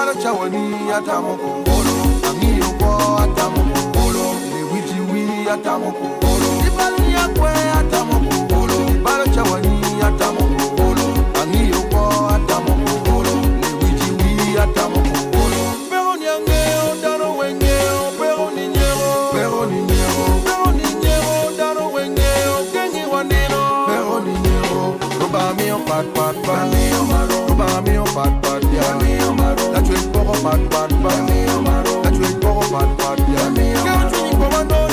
Ibaro chawani atamo kongolo. Amiyo ko atamo kongolo. Lewiji wi atamo kongolo. Ibaro yakwe atamo kongolo. Ibaro chawani atamo kongolo. Amiyo ko atamo kongolo. Lewiji wi atamo kongolo. Pero nyangeo daro wengeo. Pero ninyero. Pero ninyero. Pero ninyero daro wengeo. Kengi wanero. Pero ninyero. Roba mi o pat pat pat. Roba mi o pat pat ya. La tuer pour pat pat pat. La tuer pour pat pat ya. Que tu n'y comprends pas.